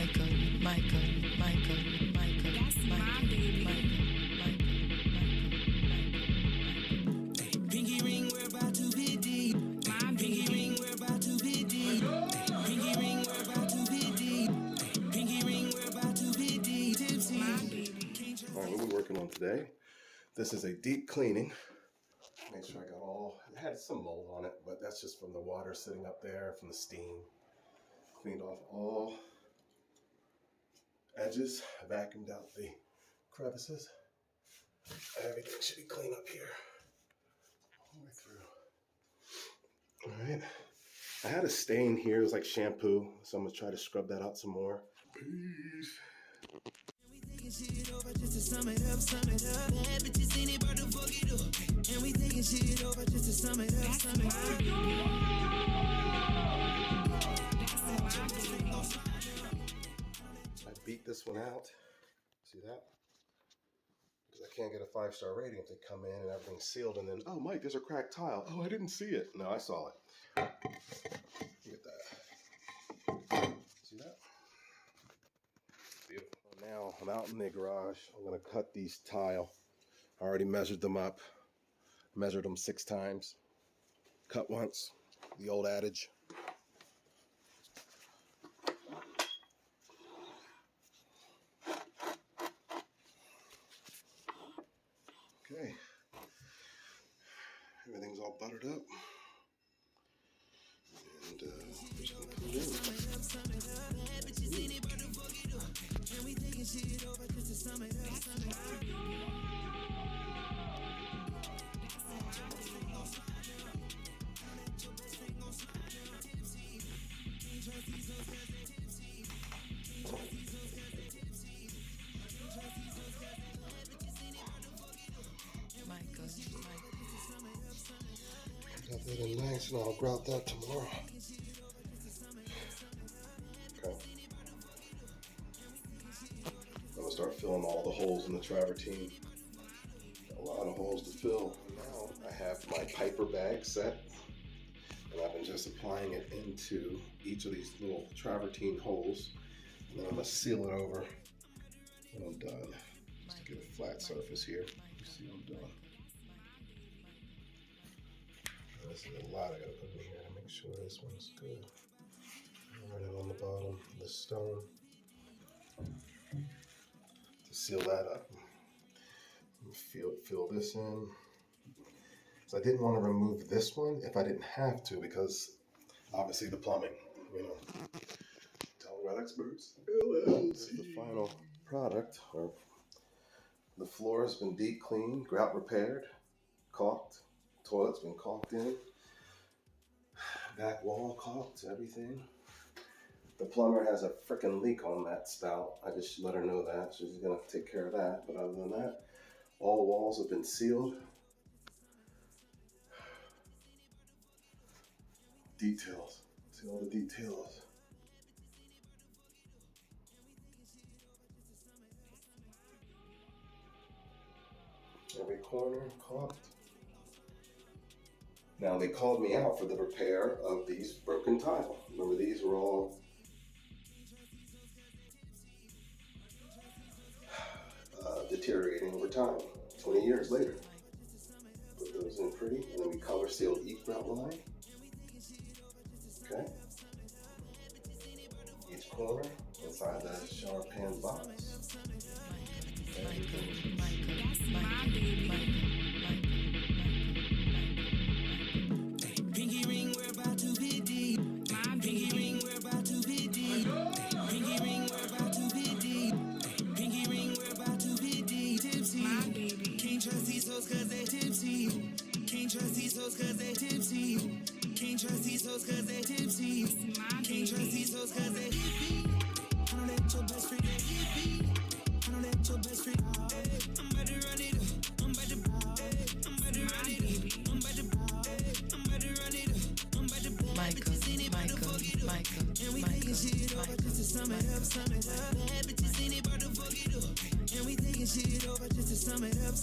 Michael. That's my baby. Pinky ring, we're about to be deep. My pinky ring, we're about to be deep. Pinky ring, we're about to be deep. Pinky ring, we're about to be deep. Tipsy. All right, what we're working on today. This is a deep cleaning. Make sure I got it had some mold on it, but that's just from the water sitting up there, from the steam. Cleaned off all edges, vacuumed out the crevices. Everything should be clean up here. All the way through. All right. I had a stain here. It was like shampoo, so I'm gonna try to scrub that out some more. Peace. Shit over just to sum it up. Bad bitches ain't about to fuck it up. And we taking shit over just to sum it up. I beat this one out. See that? Because I can't get a 5-star rating if they come in and everything's sealed and then, oh, Mike, there's a cracked tile. Oh, I didn't see it. No, I saw it. Look at that. See that? Beautiful. Now I'm out in the garage. I'm going to cut these tile. I already measured them up. Measured them 6 times. Cut once. The old adage. Okay. Everything's all buttered up. And I'm just going to put it in. Got that in nice, and I'll grout that tomorrow. Okay. I'm gonna start filling all the holes in the travertine. Got a lot of holes to fill. Now I have my Piper bag set, and I've been just applying it into each of these little travertine holes, and then I'm gonna seal it over when I'm done, just to get a flat surface here. You see I'm done. This is a lot I gotta put in here to make sure this one's good. Run it on the bottom of the stone to seal that up. Fill this in. So I didn't want to remove this one if I didn't have to, because obviously the plumbing, you know. Tell experts. This is the final product. The floor has been deep cleaned, grout repaired, caulked. Toilet's been caulked in, back wall caulked, everything. The plumber has a freaking leak on that spout. I just let her know that. She's gonna take care of that. But other than that, all walls have been sealed. Details. See all the details. Every corner caulked. Now they called me out for the repair of these broken tile. Remember, these were all deteriorating over time. 20 years later. Put those in pretty, and then we color sealed each grout line. Okay. Each corner inside the shower pan box. Pinky ring, we're about to be deep. My pinky ring, we're about to be deep. Pinky ring, we're about to be deep. Pinky ring, we're about to be deep. Tipsy. My baby. Can't trust these hoes cause they tipsy. Can't trust these hoes cause they tipsy. Can't trust these hoes cause they tipsy. Can't trust these hoes cause they hippie. I don't let your best friend get hippie. I don't let your best friend. I'm about to run it up. I'm about to run it up. I'm about to run it up. I'm about to run it up. I'm about to Michael. And we taking shit over just to sum it up. Bad bitches ain't about to fuck it up. And we taking shit over just to sum it up.